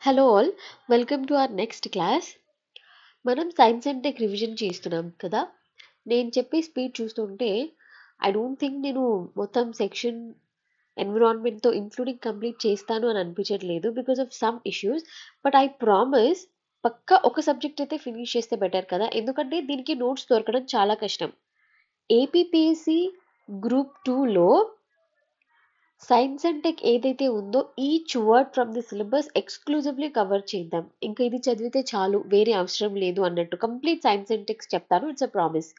Hello all, welcome to our next class. మనం science and tech revision చేస్తున్నాం కదా. నేను చెప్పే స్పీడ్ చూస్తుంటే ఐ డోంట్ థింక్ నేను మొత్తం సెక్షన్ ఎన్విరాన్మెంట్తో ఇంక్లూడింగ్ కంప్లీట్ చేస్తాను అని అనిపించట్లేదు because of some issues. But I promise పక్కా ఒక సబ్జెక్ట్ అయితే ఫినిష్ చేస్తే బెటర్ కదా, ఎందుకంటే దీనికి నోట్స్ దొరకడం చాలా కష్టం. ఏపీపీఎస్సి గ్రూప్ 2లో సైన్స్ అండ్ టెక్ ఏదైతే ఉందో each word from the syllabus exclusively cover చేద్దాం. ఇంకా ఇది చదివితే చాలు, వేరే అవసరం లేదు అన్నట్టు కంప్లీట్ సైన్స్ అండ్ టెక్స్ చెప్తాను. It's a promise.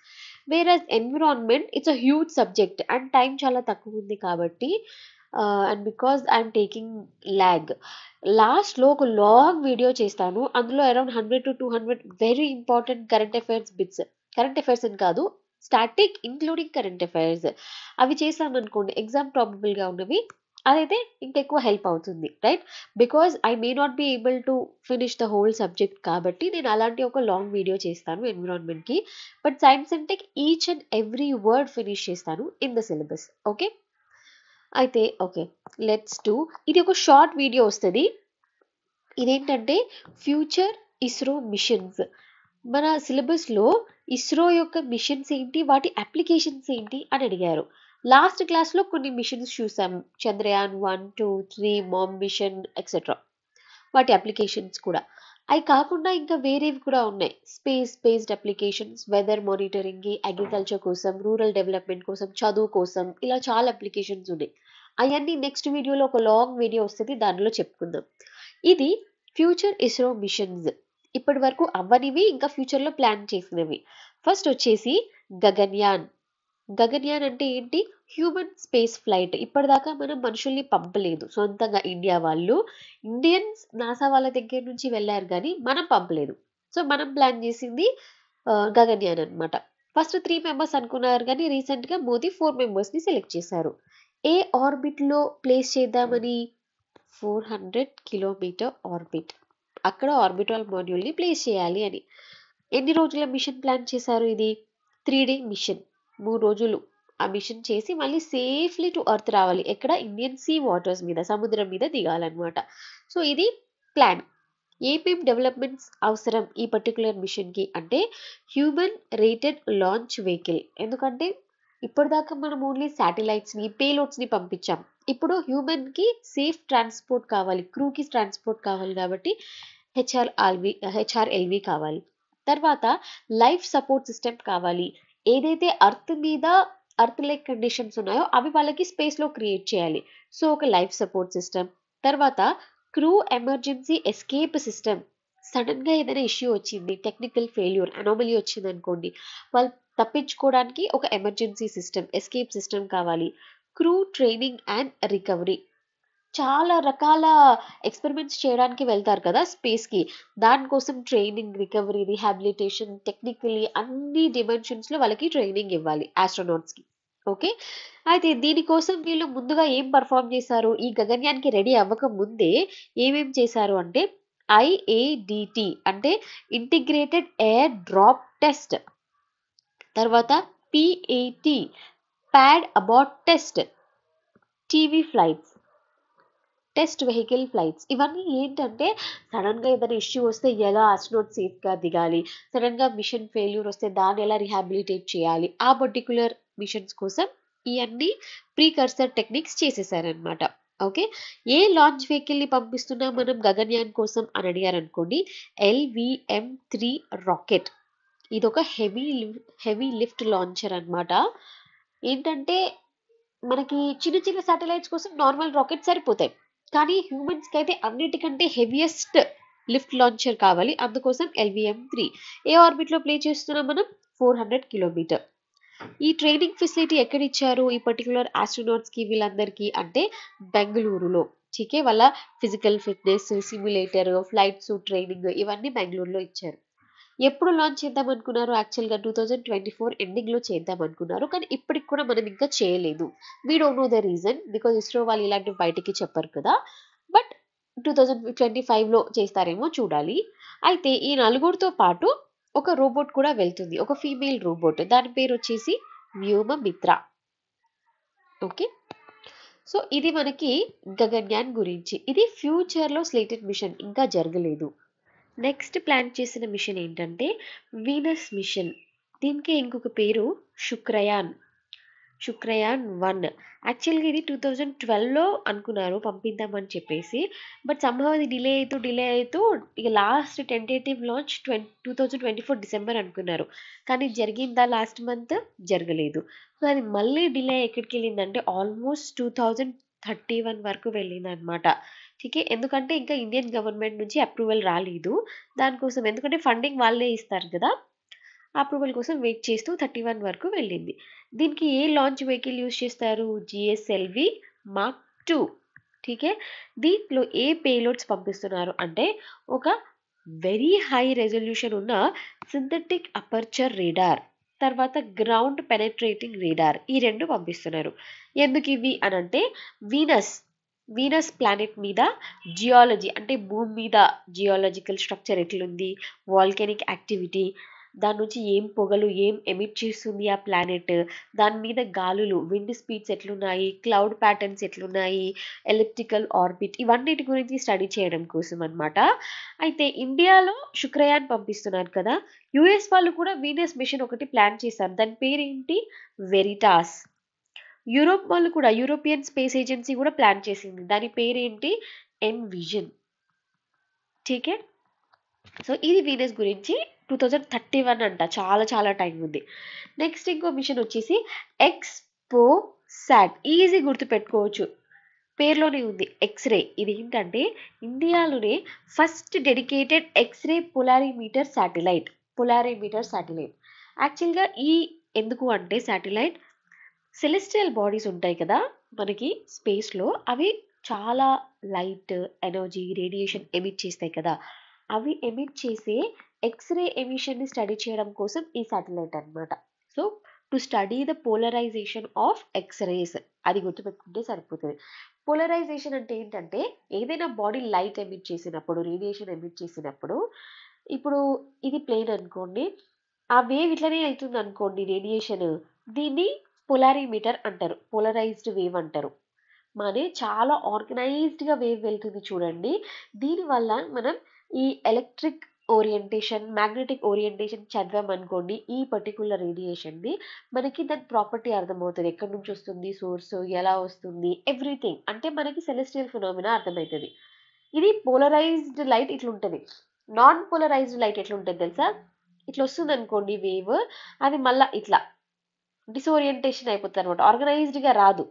Whereas environment it's a huge subject and time చాలా తక్కువ ఉంది కాబట్టి and because I'm taking lag, లాస్ట్లో ఒక లాంగ్ వీడియో చేస్తాను. అందులో around 100 to 200 very important current affairs bits, current affairs అని కాదు, స్టాటిక్ ఇంక్లూడింగ్ కరెంట్ అఫైర్స్, అవి చేసామనుకోండి ఎగ్జామ్ ప్రాబబుల్గా ఉన్నవి, అదైతే ఇంకెక్కువ హెల్ప్ అవుతుంది, right? Because I may not be able to finish the whole subject కాబట్టి నేను అలాంటి ఒక లాంగ్ వీడియో చేస్తాను ఎన్విరాన్మెంట్కి. But science and tech each and every word finish చేస్తాను ఇన్ ద సిలబస్. ఓకే, అయితే ఓకే, లెట్స్ డూ. ఇది ఒక షార్ట్ వీడియో వస్తుంది. ఇదేంటంటే ఫ్యూచర్ ఇస్రో మిషన్స్. మన సిలబస్లో ఇస్రో యొక్క మిషన్స్ ఏంటి, వాటి అప్లికేషన్స్ ఏంటి అని అడిగారు. లాస్ట్ క్లాస్లో కొన్ని మిషన్స్ చూసాం, చంద్రయాన్ 1, 2, 3, మామ్ మిషన్ ఎక్సెట్రా, వాటి అప్లికేషన్స్ కూడా. అవి కాకుండా ఇంకా వేరేవి కూడా ఉన్నాయి, space based applications, weather monitoring, agriculture కోసం, రూరల్ డెవలప్మెంట్ కోసం, చదువు కోసం, ఇలా చాలా అప్లికేషన్స్ ఉన్నాయి. అవన్నీ నెక్స్ట్ వీడియోలో ఒక లాంగ్ వీడియో వస్తుంది, దానిలో చెప్పుకుందాం. ఇది ఫ్యూచర్ ఇస్రో మిషన్స్, ఇప్పటి వరకు అవ్వనివి ఇంకా ఫ్యూచర్లో ప్లాన్ చేసినవి. ఫస్ట్ వచ్చేసి గగన్యాన్. గగన్యాన్ అంటే ఏంటి? Human space flight. ఇప్పటిదాకా మనం మనుషుల్ని పంపలేదు సొంతంగా, ఇండియా వాళ్ళు. ఇండియన్స్ నాసా వాళ్ళ దగ్గర నుంచి వెళ్ళారు కానీ మనం పంపలేదు. సో మనం ప్లాన్ చేసింది గగన్యాన్ అనమాట. ఫస్ట్ 3 మెంబర్స్ అనుకున్నారు కానీ రీసెంట్గా మోదీ 4 మెంబర్స్ని సెలెక్ట్ చేశారు. ఏ ఆర్బిట్లో ప్లేస్ చేద్దామని? 400 కిలోమీటర్ ఆర్బిట్, అక్కడ ఆర్బిటాల్ మాడ్యూల్ని ప్లేస్ చేయాలి అని. ఎన్ని రోజుల మిషన్ ప్లాన్ చేశారు? ఇది 3 డే మిషన్, 3 రోజులు ఆ మిషన్ చేసి మళ్ళీ సేఫ్లీ టు అర్త్ రావాలి. ఎక్కడ? ఇండియన్ సీ వాటర్స్ మీద, సముద్రం మీద దిగాలన్నమాట. సో ఇది ప్లాన్. ఏపీఎం డెవలప్మెంట్స్ అవసరం ఈ పర్టికులర్ మిషన్కి అంటే హ్యూమన్ రేటెడ్ లాంచ్ వెహికల్. ఎందుకంటే ఇప్పటిదాకా మనం ఓన్లీ శాటిలైట్స్ని, పేలోడ్స్ని పంపించాం. ఇప్పుడు హ్యూమన్కి సేఫ్ ట్రాన్స్పోర్ట్ కావాలి, క్రూకి ట్రాన్స్పోర్ట్ కావాలి కాబట్టి హెచ్ఆర్ఎల్వి కావాలి. తర్వాత లైఫ్ సపోర్ట్ సిస్టమ్ కావాలి. ఏదైతే అర్త్ మీద అర్త్ లైక్ కండిషన్స్ ఉన్నాయో అవి వాళ్ళకి స్పేస్లో క్రియేట్ చేయాలి. సో ఒక లైఫ్ సపోర్ట్ సిస్టమ్. తర్వాత క్రూ ఎమర్జెన్సీ ఎస్కేప్ సిస్టమ్. సడన్గా ఏదైనా ఇష్యూ వచ్చింది, టెక్నికల్ ఫెయిల్యూర్, అనామలీ వచ్చింది అనుకోండి, వాళ్ళు తప్పించుకోవడానికి ఒక ఎమర్జెన్సీ సిస్టమ్, ఎస్కేప్ సిస్టమ్ కావాలి. Crew training and recovery. చాలా రకాల ఎక్స్పెరిమెంట్స్ చేయడానికి వెళ్తారు కదా స్పేస్కి, దానికోసం ట్రైనింగ్, రికవరీ, రిహాబిలిటేషన్, టెక్నికలీ అన్ని డిమెన్షన్స్లో వాళ్ళకి ట్రైనింగ్ ఇవ్వాలి ఆస్ట్రోనాట్స్కి. ఓకే, అయితే దీనికోసం వీళ్ళు ముందుగా ఏం పర్ఫామ్ చేశారు? ఈ గగన్యాన్కి రెడీ అవ్వక ముందే ఏమేం చేశారు అంటే ఐఏడిటి అంటే ఇంటిగ్రేటెడ్ ఎయిర్ డ్రాప్ టెస్ట్, తర్వాత పిఏటి pad abort test, TV flights, test vehicle flights. ఇవన్నీ ఏంటంటే సడన్గా ఏదైనా ఇష్యూ వస్తే ఎలా ఆస్ట్రోనాట్ సేఫ్గా దిగాలి, సడన్గా మిషన్ ఫెయిల్యూర్ వస్తే దాన్ని ఎలా రిహాబిలిటేట్ చేయాలి, ఆ పర్టిక్యులర్ మిషన్స్ కోసం ఇవన్నీ ప్రీకర్సర్ టెక్నిక్స్ చేసేసారనమాట. ఓకే, ఏ లాంచ్ వెహికల్ని పంపిస్తున్నాం మనం గగన్యాన్ కోసం అని అడిగారనుకోండి, LVM-3 రాకెట్. ఇది ఒక హెవీ లిఫ్ట్ లాంచర్ అనమాట. ఏంటంటే మనకి చిన్న చిన్న శాటిలైట్స్ కోసం నార్మల్ రాకెట్ సరిపోతాయి, కానీ హ్యూమన్స్కి అయితే అన్నిటికంటే హెవియెస్ట్ లిఫ్ట్ లాంచర్ కావాలి. అందుకోసం LVM-3. ఏ ఆర్బిట్లో ప్లే చేస్తున్నాం మనం? 400 కిలోమీటర్. ఈ ట్రైనింగ్ ఫెసిలిటీ ఎక్కడ ఇచ్చారు ఈ పర్టికులర్ ఆస్ట్రోనాట్స్కి వీళ్ళందరికీ అంటే బెంగళూరులో. చీకే వాళ్ళ physical fitness, simulator, flight suit training ఇవన్నీ బెంగళూరులో ఇచ్చారు. ఎప్పుడు లాంచ్ చేద్దాం అనుకున్నారు? యాక్చువల్గా 2024 ఎండింగ్లో చేద్దాం అనుకున్నారు, కానీ ఇప్పటికి కూడా మనం ఇంకా చేయలేదు. We don't know the reason, because ISRO వాళ్ళు ఇలాంటివి బయటికి చెప్పారు కదా. బట్ 2025లో చేస్తారేమో చూడాలి. అయితే ఈ నలుగురితో పాటు ఒక రోబోట్ కూడా వెళ్తుంది, ఒక ఫీమేల్ రోబోట్. దాని పేరు వచ్చేసి వ్యోమమిత్ర. ఓకే, సో ఇది మనకి గగన్యాన్ గురించి. ఇది ఫ్యూచర్లో స్లేటెడ్ మిషన్, ఇంకా జరగలేదు. నెక్స్ట్ ప్లాన్ చేసిన మిషన్ ఏంటంటే వీనస్ మిషన్. దీనికి ఇంకొక పేరు శుక్రయాన్. శుక్రయాన్ 1. యాక్చువల్గా ఇది 2012లో అనుకున్నారు పంపిద్దామని చెప్పేసి. బట్ సంభవ్ అది డిలే అవుతూ ఇక లాస్ట్ టెంటేటివ్ లాంచ్ 2024 డిసెంబర్ అనుకున్నారు. కానీ జరిగిందా లాస్ట్ మంత్? జరగలేదు. సో అది మళ్ళీ డిలే ఎక్కడికి వెళ్ళిందంటే ఆల్మోస్ట్ 2031 వరకు వెళ్ళింది అనమాట. ఠీకే, ఎందుకంటే ఇంకా ఇండియన్ గవర్నమెంట్ నుంచి అప్రూవల్ రాలేదు దానికోసం. ఎందుకంటే ఫండింగ్ వాళ్ళే ఇస్తారు కదా, అప్రూవల్ కోసం వెయిట్ చేస్తూ 31 వరకు వెళ్ళింది. దీనికి ఏ లాంచ్ వెహికల్ యూజ్ చేస్తారు? GSLV mark 2. ఠీకే, దీంట్లో ఏ పేలోడ్స్ పంపిస్తున్నారు అంటే ఒక వెరీ హై రెజల్యూషన్ ఉన్న సింథటిక్ అపర్చర్ రేడార్, తర్వాత గ్రౌండ్ పెనెట్రేటింగ్ రేడార్, ఈ రెండు పంపిస్తున్నారు. ఎందుకు ఇవి అనంటే వీనస్ ప్లానెట్ మీద జియాలజీ అంటే భూమి మీద జియాలజికల్ స్ట్రక్చర్ ఎట్లుంది, వాల్కెనిక్ యాక్టివిటీ, దాని నుంచి ఏం పొగలు ఏం ఎమిట్ చేస్తుంది ఆ ప్లానెట్, దాని మీద గాలులు విండ్ స్పీడ్స్ ఎట్లున్నాయి, క్లౌడ్ ప్యాటర్న్స్ ఎట్లున్నాయి, ఎలిప్టికల్ ఆర్బిట్, ఇవన్నిటి గురించి స్టడీ చేయడం కోసం అనమాట. అయితే ఇండియాలో శుక్రయాన్ పంపిస్తున్నారు కదా, యుఎస్ వాళ్ళు కూడా వీనస్ మిషన్ ఒకటి ప్లాన్ చేశారు. దాని పేరేంటి? వెరిటాస్. యూరోప్ వాళ్ళు కూడా, యూరోపియన్ స్పేస్ ఏజెన్సీ కూడా ప్లాన్ చేసింది. దాని పేరేంటి? ఎన్విజన్. ఠీకే, సో ఇది వీనస్ గురించి. 2031 అంట, చాలా చాలా టైం ఉంది. నెక్స్ట్ ఇంకో మిషన్ వచ్చేసి ఎక్స్పో శాట్. ఈజీ గుర్తుపెట్టుకోవచ్చు, పేర్లోనే ఉంది ఎక్స్రే. ఇది ఏంటంటే ఇండియాలోనే first dedicated x ray polarimeter satellite. యాక్చువల్గా ఈ ఎందుకు అంటే శాటిలైట్ సెలెస్టియల్ బాడీస్ ఉంటాయి కదా మనకి స్పేస్లో, అవి చాలా లైట్ ఎనర్జీ రేడియేషన్ ఎమిట్ చేస్తాయి కదా, అవి ఎమిట్ చేసే ఎక్స్రే ఎమిషన్ని స్టడీ చేయడం కోసం ఈ శాటిలైట్ అనమాట. So to study the polarization of x rays, అది గుర్తుపెట్టుకుంటే సరిపోతుంది. పోలరైజేషన్ అంటే ఏంటంటే ఏదైనా బాడీ లైట్ ఎమిట్ చేసినప్పుడు, రేడియేషన్ ఎమిట్ చేసినప్పుడు, ఇప్పుడు ఇది ప్లేన్ అనుకోండి, ఆ వేవ్ ఇట్లనే అవుతుంది అనుకోండి రేడియేషన్, దీన్ని పొలారిమీటర్ అంటారు, పోలరైజ్డ్ వేవ్ అంటారు. మన చాలా ఆర్గనైజ్డ్గా వేవ్ వెళ్తుంది చూడండి. దీనివల్ల మనం ఈ ఎలక్ట్రిక్ ఓరియంటేషన్, మ్యాగ్నెటిక్ ఓరియంటేషన్ చదివామనుకోండి, ఈ పర్టికులర్ రేడియేషన్ది మనకి దాని ప్రాపర్టీ అర్థమవుతుంది, ఎక్కడి నుంచి వస్తుంది సోర్స్, ఎలా వస్తుంది, ఎవ్రీథింగ్. అంటే మనకి సెలెస్టియల్ ఫినామినా అర్థమవుతుంది. ఇది పోలరైజ్డ్ లైట్ ఇట్లుంటుంది. నాన్ పోలరైజ్డ్ లైట్ ఎట్లుంటుంది తెలుసా? ఇట్లా వస్తుంది అనుకోండి వేవ్, అది మళ్ళీ ఇట్లా డిసోరియంటేషన్ అయిపోతుంది అనమాట, ఆర్గనైజ్డ్గా రాదు.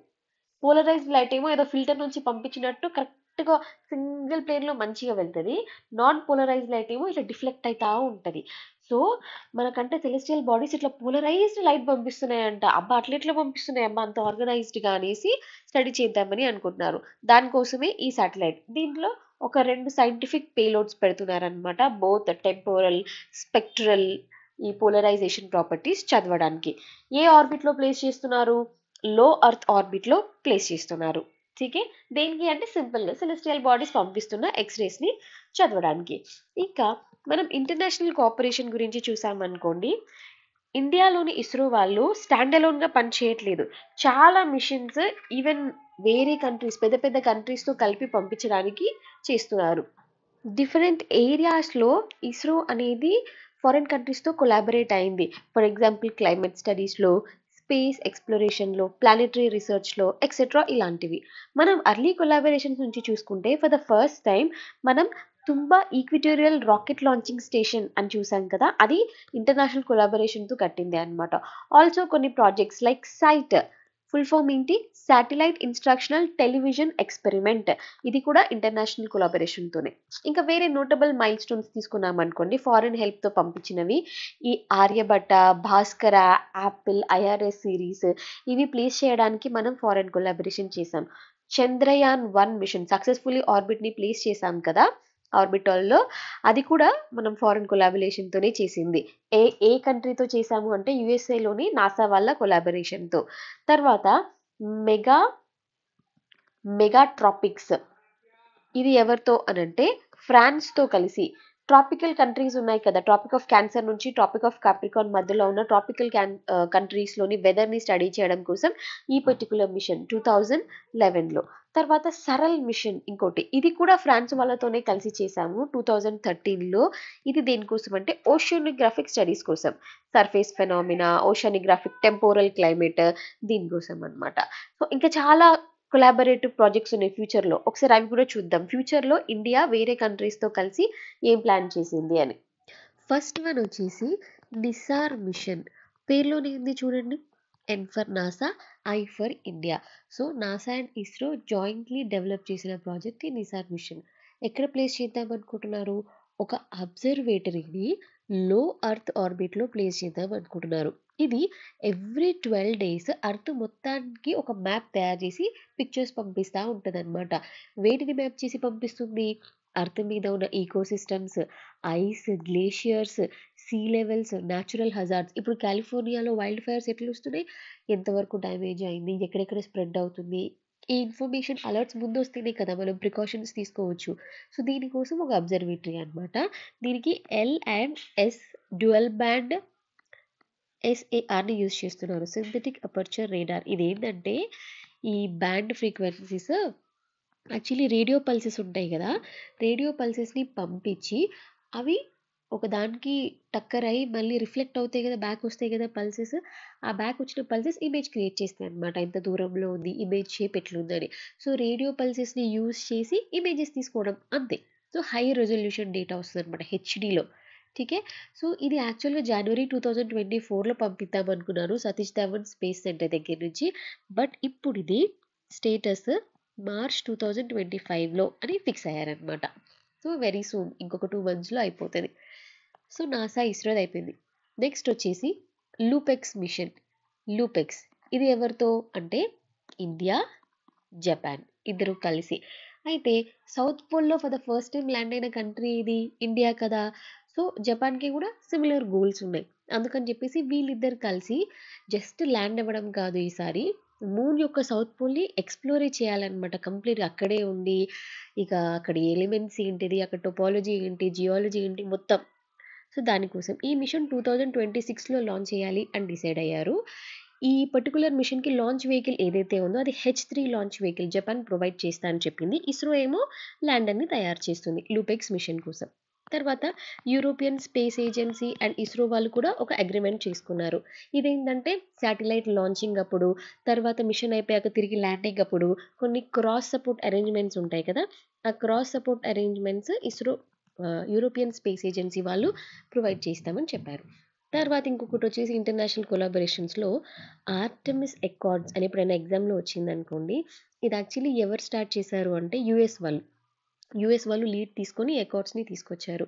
పోలరైజ్డ్ లైట్ ఏమో ఏదో ఫిల్టర్ నుంచి పంపించినట్టు కరెక్ట్గా సింగిల్ ప్లేన్లో మంచిగా వెళ్తుంది. నాన్ పోలరైజ్డ్ లైట్ ఏమో ఇట్లా డిఫ్లెక్ట్ అవుతూ ఉంటుంది. సో మనకంటే సెలెస్టియల్ బాడీస్ ఇట్లా పోలరైజ్డ్ లైట్ పంపిస్తున్నాయంట. అబ్బా అట్లా ఎట్లా పంపిస్తున్నాయి అబ్బా అంత ఆర్గనైజ్డ్గా అనేసి స్టడీ చేద్దామని అనుకుంటున్నారు. దానికోసమే ఈ శాటిలైట్. దీంట్లో ఒక 2 సైంటిఫిక్ పేలోడ్స్ పెడుతున్నారనమాట, బోత్ టెంపోరల్, స్పెక్ట్రల్, ఈ పోలరైజేషన్ ప్రాపర్టీస్ చదవడానికి. ఏ ఆర్బిట్లో ప్లేస్ చేస్తున్నారు? లో అర్త్ ఆర్బిట్లో ప్లేస్ చేస్తున్నారు. ఠీకే, దేనికి అంటే సింపుల్గా సెలెస్టియల్ బాడీస్ పంపిస్తున్న ఎక్స్రేస్ని చదవడానికి. ఇంకా మనం ఇంటర్నేషనల్ కోఆపరేషన్ గురించి చూసామనుకోండి, ఇండియాలోని ఇస్రో వాళ్ళు స్టాండ్ అలోన్గా పనిచేయట్లేదు. చాలా మిషన్స్ ఈవెన్ వేరే కంట్రీస్, పెద్ద పెద్ద కంట్రీస్తో కలిపి పంపించడానికి చేస్తున్నారు. డిఫరెంట్ ఏరియాస్లో ఇస్రో అనేది ఫారిన్ కంట్రీస్తో కొలాబరేట్ అయింది. ఫర్ ఎగ్జాంపుల్ క్లైమేట్ స్టడీస్లో, స్పేస్ ఎక్స్ప్లోరేషన్లో, ప్లానెటరీ రీసెర్చ్లో ఎక్సెట్రా ఇలాంటివి. మనం అర్లీ కొలాబరేషన్స్ నుంచి చూసుకుంటే ఫర్ ద ఫస్ట్ టైం మనం తుంబా ఈక్విటోరియల్ రాకెట్ లాంచింగ్ స్టేషన్ అని చూసాం కదా, అది ఇంటర్నేషనల్ కొలాబరేషన్తో కట్టింది అనమాట. ఆల్సో కొన్ని projects like SITE, full form ఏంటి? శాటిలైట్ ఇన్స్ట్రక్షనల్ టెలివిజన్ ఎక్స్పెరిమెంట్, ఇది కూడా ఇంటర్నేషనల్ కొలాబరేషన్తోనే. ఇంకా వేరే నోటబుల్ మైల్ స్టోన్స్ తీసుకున్నాం అనుకోండి, ఫారిన్ హెల్ప్తో పంపించినవి, ఈ Aryabhata, Bhaskara, APPLE, IRS series, ఇవి ప్లేస్ చేయడానికి మనం ఫారిన్ కొలాబరేషన్ చేసాం. చంద్రయాన్ 1 మిషన్ సక్సెస్ఫుల్లీ ఆర్బిట్ని ప్లేస్ చేసాం కదా ఆర్బిటాల్లో, అది కూడా మనం ఫారిన్ కొలాబరేషన్తోనే చేసింది. ఏ కంట్రీతో చేసాము అంటే యుఎస్ఏలోని నాసా వాళ్ళ కొలాబరేషన్తో. తర్వాత మెగా మెగాట్రాపిక్స్, ఇది ఎవరితో అనంటే ఫ్రాన్స్తో కలిసి ట్రాపికల్ కంట్రీస్ ఉన్నాయి కదా, ట్రాపిక్ ఆఫ్ క్యాన్సర్ నుంచి ట్రాపిక్ ఆఫ్ కాప్రికాన్ మధ్యలో ఉన్న ట్రాపికల్ కంట్రీస్లోని వెదర్ని స్టడీ చేయడం కోసం ఈ పర్టికులర్ మిషన్ 2011లో. తర్వాత సరల్ మిషన్ ఇంకోటి, ఇది కూడా ఫ్రాన్స్ వాళ్ళతోనే కలిసి చేశాము 2013లో. ఇది దేనికోసం అంటే ఓషియోనిగ్రాఫిక్ స్టడీస్ కోసం, సర్ఫేస్ ఫెనామినా, ఓషియోనిగ్రాఫిక్ టెంపోరల్ క్లైమేట్, దీనికోసం అనమాట. సో ఇంకా చాలా కొలాబరేటివ్ ప్రాజెక్ట్స్ ఉన్నాయి ఫ్యూచర్లో, ఒకసారి అవి కూడా చూద్దాం. ఫ్యూచర్లో ఇండియా వేరే కంట్రీస్తో కలిసి ఏం ప్లాన్ చేసింది అని. ఫస్ట్ వన్ వచ్చేసి నిసార్ మిషన్. పేరులోనే ఉంది చూడండి, N for NASA, I for India. So NASA and ISRO jointly develop చేసిన ప్రాజెక్ట్ ఈ నిసార్ మిషన్. ఎక్కడ ప్లేస్ చేద్దాం అనుకుంటున్నారు? ఒక అబ్జర్వేటరీని లో అర్త్ ఆర్బిట్లో ప్లేస్ చేద్దాం అనుకుంటున్నారు. ఇది ఎవ్రీ 12 days అర్త్ మొత్తానికి ఒక మ్యాప్ తయారు చేసి పిక్చర్స్ పంపిస్తూ ఉంటుంది అనమాట. వేటిని మ్యాప్ చేసి పంపిస్తుంది? అర్త్ మీద ఉన్న ecosystems, ice, glaciers, sea levels, natural hazards. ఇప్పుడు కాలిఫోర్నియాలో వైల్డ్ ఫైర్స్ ఎట్లా వస్తున్నాయి, ఎంతవరకు డ్యామేజ్ అయింది, ఎక్కడెక్కడ స్ప్రెడ్ అవుతుంది, ఈ ఇన్ఫర్మేషన్ అలర్ట్స్ ముందు వస్తేనే కదా మనం ప్రికాషన్స్ తీసుకోవచ్చు. సో దీనికోసం ఒక అబ్జర్వేటరీ అనమాట. దీనికి L and S dual band ఎస్ఏఆర్ని యూజ్ చేస్తున్నారు, సింథటిక్ అపర్చర్ రేడార్. ఇదేంటంటే ఈ band frequencies actually radio pulses ఉంటాయి కదా, రేడియో పల్సెస్ని పంపించి అవి ఒకదానికి టక్కర్ అయ్యి మళ్ళీ రిఫ్లెక్ట్ అవుతాయి కదా, బ్యాక్ వస్తాయి కదా పల్సెస్. ఆ బ్యాక్ వచ్చిన పల్సెస్ ఇమేజ్ క్రియేట్ చేస్తాయి అనమాట, ఎంత దూరంలో ఉంది, ఇమేజ్ షేప్ ఎట్లుందని. సో రేడియో పల్సెస్ని యూజ్ చేసి ఇమేజెస్ తీసుకోవడం అంతే. సో హై రెజల్యూషన్ డేటా వస్తుంది అనమాట హెచ్డీలో. ఠీకే. సో ఇది యాక్చువల్గా జనవరి 2024లో పంపిద్దాం అనుకున్నాను సతీష్ ధావన్ స్పేస్ సెంటర్ దగ్గర నుంచి. బట్ ఇప్పుడు ఇది స్టేటస్ మార్చ్ 2025లో అని ఫిక్స్ అయ్యారనమాట. సో వెరీ సూన్, ఇంకొక 2 monthsలో అయిపోతుంది. సో నాసా ఇస్రోది అయిపోయింది. నెక్స్ట్ వచ్చేసి లూపెక్స్ మిషన్. లూపెక్స్ ఇది ఎవరితో అంటే ఇండియా, జపాన్ ఇద్దరు కలిసి. అయితే సౌత్ పోల్లో for the first time land అయిన కంట్రీ ఇది ఇండియా కదా. సో జపాన్కి కూడా సిమిలర్ గోల్స్ ఉన్నాయి. అందుకని చెప్పేసి వీళ్ళిద్దరు కలిసి జస్ట్ ల్యాండ్ అవ్వడం కాదు, ఈసారి మూన్ యొక్క సౌత్ పోల్ని ఎక్స్ప్లోరే చేయాలన్నమాట కంప్లీట్గా. అక్కడే ఉండి ఇక అక్కడ ఎలిమెంట్స్ ఏంటిది, అక్కడ టోపాలజీ ఏంటి, జియాలజీ ఏంటి మొత్తం. సో దానికోసం ఈ మిషన్ 2026లో లాంచ్ చేయాలి అని డిసైడ్ అయ్యారు. ఈ పర్టికులర్ మిషన్కి లాంచ్ వెహికల్ ఏదైతే ఉందో అది H3 launch vehicle Japan provide చేస్తా అని చెప్పింది. ఇస్రో ఏమో ల్యాండర్ని తయారు చేస్తుంది లూపెక్స్ మిషన్ కోసం. తర్వాత European space agency and ISRO వాళ్ళు కూడా ఒక అగ్రిమెంట్ చేసుకున్నారు. ఇదేంటంటే శాటిలైట్ లాంచింగ్ అప్పుడు, తర్వాత మిషన్ అయిపోయాక తిరిగి ల్యాండింగ్ అప్పుడు కొన్ని క్రాస్ సపోర్ట్ అరేంజ్మెంట్స్ ఉంటాయి కదా, ఆ cross support arrangements ISRO European space agency వాళ్ళు ప్రొవైడ్ చేస్తామని చెప్పారు. తర్వాత ఇంకొకటి వచ్చేసి ఇంటర్నేషనల్ కొలాబరేషన్స్లో ఆర్టెమిస్ అకార్డ్స్ అని ఎప్పుడైనా ఎగ్జామ్లో వచ్చిందనుకోండి. ఇది యాక్చువల్లీ ఎవరు స్టార్ట్ చేశారు అంటే యుఎస్ వాళ్ళు లీడ్ తీసుకొని అకార్డ్స్ని తీసుకొచ్చారు.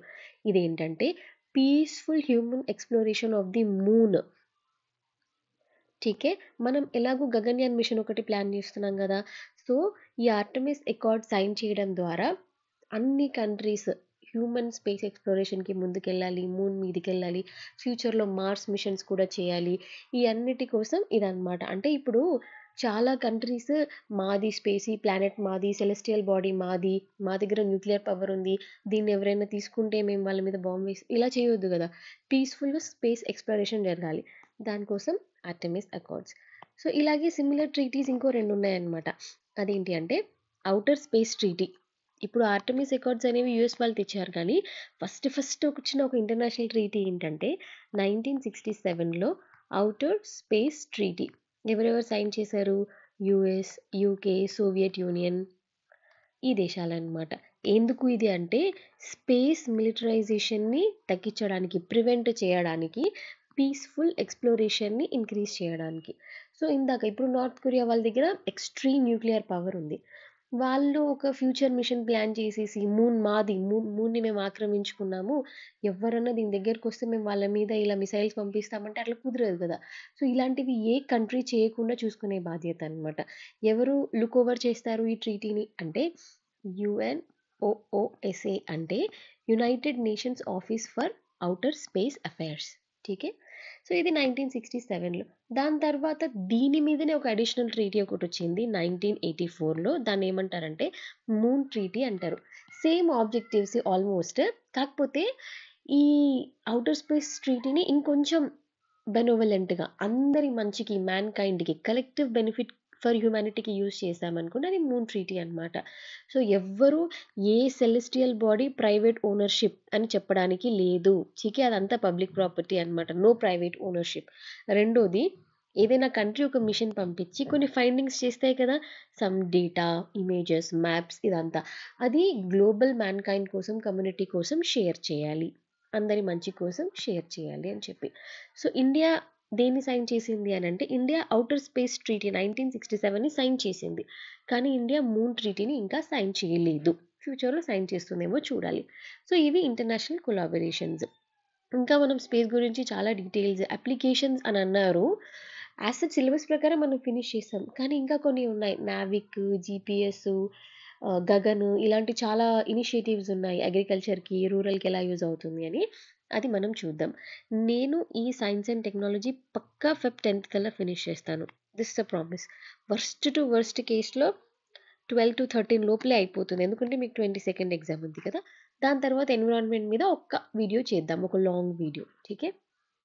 ఇదేంటంటే peaceful human exploration of the moon. ఠీకే. మనం ఎలాగో గగన్యాన్ మిషన్ ఒకటి ప్లాన్ చేస్తున్నాం కదా. సో ఈ ఆర్టెమిస్ అకార్డ్ సైన్ చేయడం ద్వారా అన్ని కంట్రీస్ హ్యూమన్ స్పేస్ ఎక్స్ప్లోరేషన్కి ముందుకెళ్ళాలి, మూన్ మీదకి వెళ్ళాలి, ఫ్యూచర్లో మార్స్ మిషన్స్ కూడా చేయాలి. ఈ అన్నిటి కోసం ఇదన్నమాట. అంటే ఇప్పుడు చాలా కంట్రీస్ మాది స్పేస్, ఈ ప్లానెట్ మాది, సెలెస్టియల్ బాడీ మాది, మా దగ్గర న్యూక్లియర్ పవర్ ఉంది, దీన్ని ఎవరైనా తీసుకుంటే మేము వాళ్ళ మీద బాంబు వేసి ఇలా చేయొద్దు కదా. పీస్ఫుల్గా స్పేస్ ఎక్స్ప్లోరేషన్ జరగాలి, దానికోసం ఆర్టెమిస్ అకార్డ్స్. సో ఇలాగే సిమిలర్ ట్రీటీస్ ఇంకో 2 ఉన్నాయన్నమాట. అదేంటి అంటే ఔటర్ స్పేస్ ట్రీటీ. ఇప్పుడు ఆర్టెమిస్ అకార్డ్స్ అనేవి యూఎస్ వాళ్ళు తెచ్చారు, కానీ ఫస్ట్ వచ్చిన ఒక ఇంటర్నేషనల్ ట్రీటీ ఏంటంటే 1967లో ఔటర్ స్పేస్ ట్రీటీ. ఎవరెవరు సైన్ చేశారు? యుఎస్, యూకే, సోవియట్ యూనియన్, ఈ దేశాలన్నమాట. ఎందుకు ఇది అంటే స్పేస్ మిలిటరైజేషన్ని తగ్గించడానికి, ప్రివెంట్ చేయడానికి, పీస్ఫుల్ ఎక్స్ప్లోరేషన్ని ఇంక్రీజ్ చేయడానికి. సో ఇందాక ఇప్పుడు నార్త్ కొరియా వాళ్ళ దగ్గర ఎక్స్ట్రీమ్ న్యూక్లియర్ పవర్ ఉంది. వాళ్ళు ఒక ఫ్యూచర్ మిషన్ ప్లాన్ చేసేసి మూన్ మాది, మూన్ని మేము ఆక్రమించుకున్నాము, ఎవరన్నా దీని దగ్గరకు వస్తే మేము వాళ్ళ మీద ఇలా మిసైల్స్ పంపిస్తామంటే అట్లా కుదరదు కదా. సో ఇలాంటివి ఏ కంట్రీ చేయకుండా చూసుకునే బాధ్యత అనమాట. ఎవరు లుక్ ఓవర్ చేస్తారు ఈ ట్రీటీని అంటే UNOOSA, అంటే United Nations Office for Outer Space Affairs. ఠీకే. సో ఇది 1967లో. దాని తర్వాత దీని మీదనే ఒక అడిషనల్ ట్రీటీ ఒకటొచ్చింది 1984లో. దాన్నేమంటారంటే మూన్ ట్రీటీ అంటారు. Same objectives almost. కాకపోతే ఈ ఔటర్ స్పేస్ ట్రీటీని ఇంకొంచెం బెనోవలెంట్‌గా అందరి మంచికి, మ్యాన్‌కైండ్‌కి కలెక్టివ్ బెనిఫిట్ ఫర్ హ్యుమానిటీకి యూజ్ చేశామనుకోండి అది మూన్ ట్రీటీ అనమాట. సో ఎవ్వరు ఏ సెలెస్టియల్ బాడీ ప్రైవేట్ ఓనర్‌షిప్ అని చెప్పడానికి లేదు. అదంతా పబ్లిక్ ప్రాపర్టీ అనమాట. No private ownership. రెండోది ఏదైనా కంట్రీ ఒక మిషన్ పంపించి కొన్ని ఫైండింగ్స్ చేస్తాయి కదా! సమ్ డేటా, ఇమేజెస్, మ్యాప్స్ ఇదంతా. అది గ్లోబల్ మ్యాన్‌కైండ్ కోసం, కమ్యూనిటీ కోసం షేర్ చేయాలి. అందరి మంచి కోసం షేర్ చేయాలి అని చెప్పి. సో ఇండియా దేన్ని సైన్ చేసింది అనంటే ఇండియా ఔటర్ స్పేస్ ట్రీటీ 1967ని సైన్ చేసింది. కానీ ఇండియా మూన్ ట్రీటీని ఇంకా సైన్ చేయలేదు. ఫ్యూచర్‌లో సైన్ చేస్తుందేమో చూడాలి. సో ఇవి ఇంటర్నేషనల్ కొలాబరేషన్స్. ఇంకా మనం స్పేస్ గురించి చాలా డీటెయిల్స్, అప్లికేషన్స్ అని అన్నారు. యాజ్ సచ్ సిలబస్ ప్రకారం మనం ఫినిష్ చేసాం. కానీ ఇంకా కొన్ని ఉన్నాయి. నావిక్, జీపీఎస్, గగన్ ఇలాంటి చాలా ఇనిషియేటివ్స్ ఉన్నాయి. అగ్రికల్చర్‌కి, రూరల్‌కి ఎలా యూజ్ అవుతుంది అని. అది మనం చూద్దాం. నేను ఈ సైన్స్ అండ్ టెక్నాలజీ పక్కా ఫెబ్ 10th కల్లా ఫినిష్ చేస్తాను. This is a promise. Worst to worst కేస్‌లో 12-13 లోపలే అయిపోతుంది. ఎందుకంటే మీకు 22nd ఎగ్జామ్ ఉంది కదా! దాని తర్వాత ఎన్విరాన్మెంట్ మీద ఒక్క వీడియో చేద్దాం. ఒక లాంగ్ వీడియో. ఠీకే.